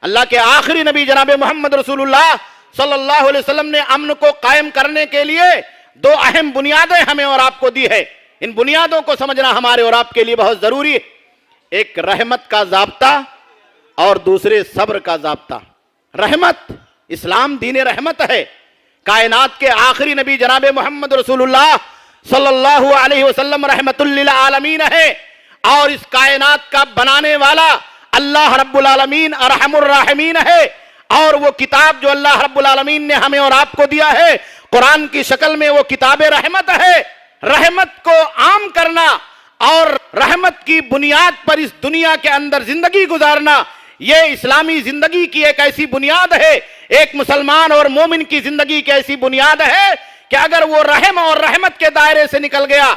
اللہ کے آخری نبی جناب محمد رسول اللہ صلی اللہ علیہ وسلم نے امن کو قائم کرنے کے لیے دو اہم بنیادیں ہمیں اور آپ کو دی ہے. ان بنیادوں کو سمجھنا ہمارے اور آپ کے لیے بہت ضروری ہے. ایک رحمت کا ضابطہ اور دوسرے صبر کا ضابطہ. رحمت، اسلام دین رحمت ہے. کائنات کے آخری نبی جناب محمد رسول اللہ صلی اللہ علیہ وسلم رحمت للعالمین ہے، اور اس کائنات کا بنانے والا اللہ رب العالمین ارحم الراحمین ہے. اور وہ کتاب جو اللہ رب العالمین نے ہمیں اور آپ کو دیا ہے قرآن کی شکل میں، وہ کتاب رحمت ہے. رحمت کو عام کرنا اور رحمت کی بنیاد پر اس دنیا کے اندر زندگی گزارنا، یہ اسلامی زندگی کی ایک ایسی بنیاد ہے، ایک مسلمان اور مومن کی زندگی کی ایسی بنیاد ہے کہ اگر وہ رحم اور رحمت کے دائرے سے نکل گیا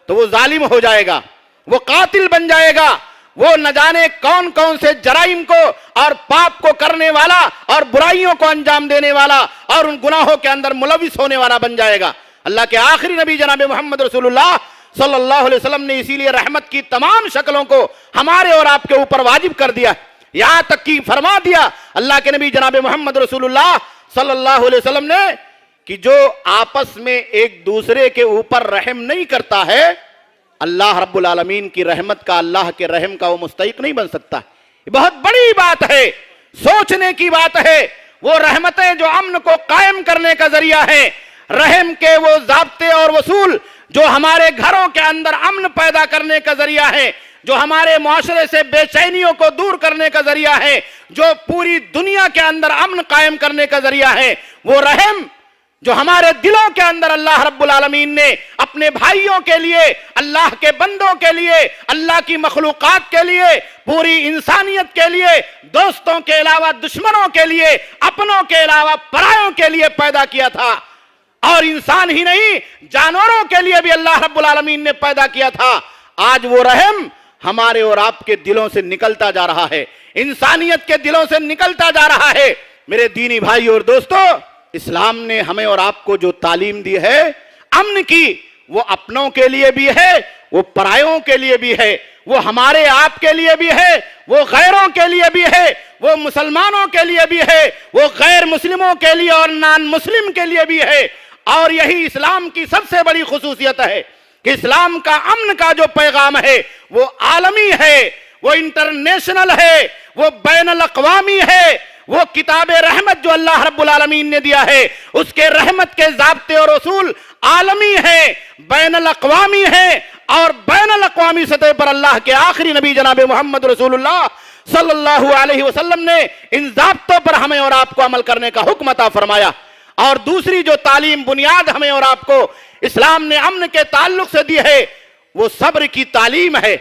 تو وہ ظالم ہو جائے گا، وہ قاتل بن جائے گا، وہ نہ جانے کون کون سے جرائم کو اور پاپ کو کرنے والا اور برائیوں کو انجام دینے والا اور ان گناہوں کے اندر ملوث ہونے والا بن جائے گا. اللہ کے آخری نبی جناب محمد رسول اللہ صلی اللہ علیہ وسلم نے اسی لیے رحمت کی تمام شکلوں کو ہمارے اور آپ کے اوپر واجب کر دیا. یہاں تک کہ فرما دیا اللہ کے نبی جناب محمد رسول اللہ صلی اللہ علیہ وسلم نے کہ جو آپس میں ایک دوسرے کے اوپر رحم نہیں کرتا ہے، اللہ رب العالمین کی رحمت کا، اللہ کے رحم کا وہ مستحق نہیں بن سکتا. یہ بہت بڑی بات ہے، سوچنے کی بات ہے. وہ رحمتیں جو امن کو قائم کرنے کا ذریعہ ہیں، رحم کے وہ ضابطے اور اصول جو ہمارے گھروں کے اندر امن پیدا کرنے کا ذریعہ ہے، جو ہمارے معاشرے سے بے چینیوں کو دور کرنے کا ذریعہ ہے، جو پوری دنیا کے اندر امن قائم کرنے کا ذریعہ ہے، وہ رحم جو ہمارے دلوں کے اندر اللہ رب العالمین نے اپنے بھائیوں کے لیے، اللہ کے بندوں کے لیے، اللہ کی مخلوقات کے لیے، پوری انسانیت کے لیے، دوستوں کے علاوہ دشمنوں کے لیے، اپنوں کے علاوہ پرایوں کے لیے پیدا کیا تھا. اور انسان ہی نہیں، جانوروں کے لیے بھی اللہ رب العالمین نے پیدا کیا تھا. آج وہ رحم ہمارے اور آپ کے دلوں سے نکلتا جا رہا ہے، انسانیت کے دلوں سے نکلتا جا رہا ہے. میرے دینی بھائی اور دوستو، اسلام نے ہمیں اور آپ کو جو تعلیم دی ہے امن کی، وہ اپنوں کے لیے بھی ہے، وہ پرایوں کے لیے بھی ہے، وہ ہمارے آپ کے لیے بھی ہے، وہ غیروں کے لیے بھی ہے، وہ مسلمانوں کے لیے بھی ہے، وہ غیر مسلموں کے لیے اور نان مسلم کے لیے بھی ہے. اور یہی اسلام کی سب سے بڑی خصوصیت ہے کہ اسلام کا امن کا جو پیغام ہے وہ عالمی ہے، وہ انٹرنیشنل ہے، وہ بین الاقوامی ہے. وہ کتاب رحمت جو اللہ رب العالمین نے دیا ہے، اس کے رحمت کے ضابطے اور اصول عالمی ہیں، بین الاقوامی ہیں. اور بین الاقوامی سطح پر اللہ کے آخری نبی جناب محمد رسول اللہ صلی اللہ علیہ وسلم نے ان ضابطوں پر ہمیں اور آپ کو عمل کرنے کا حکم عطا فرمایا. اور دوسری جو تعلیم بنیاد ہمیں اور آپ کو اسلام نے امن کے تعلق سے دی ہے، وہ صبر کی تعلیم ہے.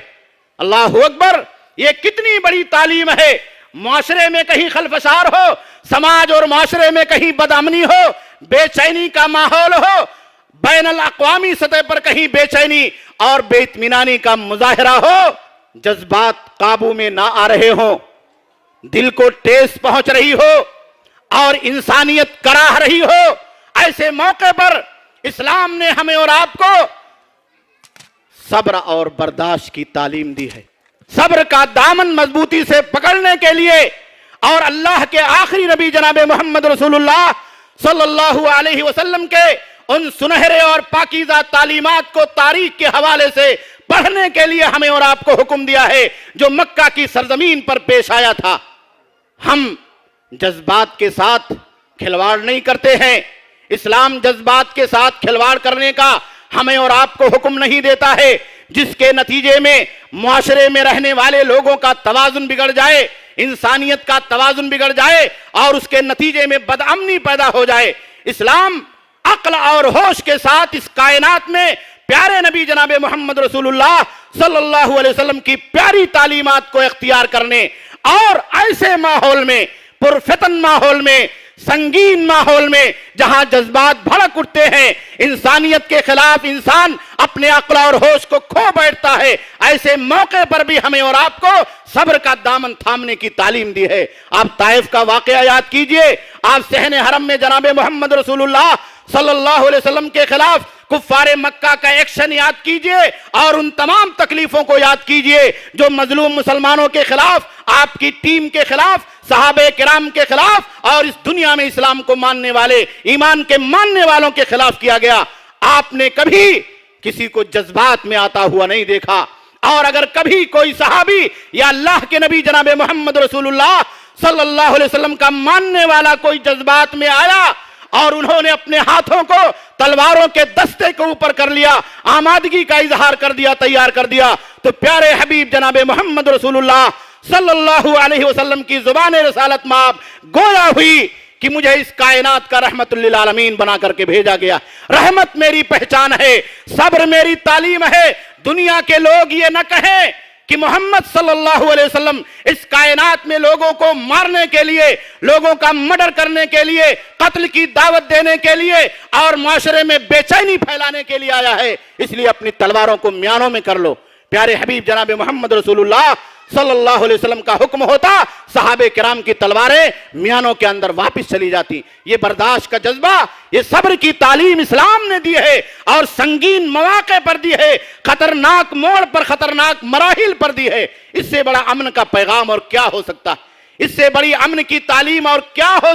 اللہ اکبر! یہ کتنی بڑی تعلیم ہے. معاشرے میں کہیں خلفشار ہو، سماج اور معاشرے میں کہیں بدامنی ہو، بے چینی کا ماحول ہو، بین الاقوامی سطح پر کہیں بے چینی اور بے اطمینانی کا مظاہرہ ہو، جذبات قابو میں نہ آ رہے ہوں، دل کو ٹھیس پہنچ رہی ہو اور انسانیت کراہ رہی ہو، ایسے موقع پر اسلام نے ہمیں اور آپ کو صبر اور برداشت کی تعلیم دی ہے. صبر کا دامن مضبوطی سے پکڑنے کے لیے اور اللہ کے آخری نبی جناب محمد رسول اللہ صلی اللہ علیہ وسلم کے ان سنہرے اور پاکیزہ تعلیمات کو تاریخ کے حوالے سے پڑھنے کے لیے ہمیں اور آپ کو حکم دیا ہے جو مکہ کی سرزمین پر پیش آیا تھا. ہم جذبات کے ساتھ کھلواڑ نہیں کرتے ہیں. اسلام جذبات کے ساتھ کھلواڑ کرنے کا ہمیں اور آپ کو حکم نہیں دیتا ہے، جس کے نتیجے میں معاشرے میں رہنے والے لوگوں کا توازن بگڑ جائے، انسانیت کا توازن بگڑ جائے اور اس کے نتیجے میں بدامنی پیدا ہو جائے. اسلام عقل اور ہوش کے ساتھ اس کائنات میں پیارے نبی جناب محمد رسول اللہ صلی اللہ علیہ وسلم کی پیاری تعلیمات کو اختیار کرنے اور ایسے ماحول میں، پرفتن ماحول میں، سنگین ماحول میں جہاں جذبات بھڑک اٹھتے ہیں، انسانیت کے خلاف انسان اپنے عقل اور ہوش کو کھو بیٹھتا ہے، ایسے موقع پر بھی ہمیں اور آپ کو صبر کا دامن تھامنے کی تعلیم دی ہے. آپ طائف کا واقعہ یاد کیجئے. آپ صحن حرم میں جناب محمد رسول اللہ صلی اللہ علیہ وسلم کے خلاف کفار مکہ کا ایکشن یاد کیجئے اور ان تمام تکلیفوں کو یاد کیجئے جو مظلوم مسلمانوں کے خلاف، آپ کی ٹیم کے خلاف، صحابہ کرام کے خلاف اور اس دنیا میں اسلام کو ماننے والے، ایمان کے ماننے والوں کے خلاف کیا گیا۔ آپ نے کبھی کسی کو جذبات میں آتا ہوا نہیں دیکھا، اور اگر کبھی کوئی صحابی یا اللہ کے نبی جناب محمد رسول اللہ صلی اللہ علیہ وسلم کا ماننے والا کوئی جذبات میں آیا اور انہوں نے اپنے ہاتھوں کو تلواروں کے دستے کے اوپر کر لیا، آمادگی کا اظہار کر دیا، تیار کر دیا، تو پیارے حبیب جناب محمد رسول اللہ صلی اللہ علیہ وسلم کی زبان رسالت میں آپ گویا ہوئی کہ مجھے اس کائنات کا رحمت للعالمین بنا کر کے بھیجا گیا۔ رحمت میری پہچان ہے، صبر میری تعلیم ہے۔ دنیا کے لوگ یہ نہ کہیں کہ محمد صلی اللہ علیہ وسلم اس کائنات میں لوگوں کو مارنے کے لیے، لوگوں کا مرڈر کرنے کے لیے، قتل کی دعوت دینے کے لیے اور معاشرے میں بے چینی پھیلانے کے لیے آیا ہے، اس لیے اپنی تلواروں کو میانوں میں کر لو۔ پیارے حبیب جناب محمد رسول اللہ صلی اللہ علیہ وسلم کا حکم ہوتا، صحابہ کرام کی تلواریں میانوں کے اندر واپس چلی جاتی۔ یہ برداشت کا جذبہ، یہ صبر کی تعلیم اسلام نے دی ہے اور سنگین مواقع پر دی ہے، خطرناک موڑ پر، خطرناک مراحل پر دی ہے۔ اس سے بڑا امن کا پیغام اور کیا ہو سکتا ہے؟ اس سے بڑی امن کی تعلیم اور کیا ہو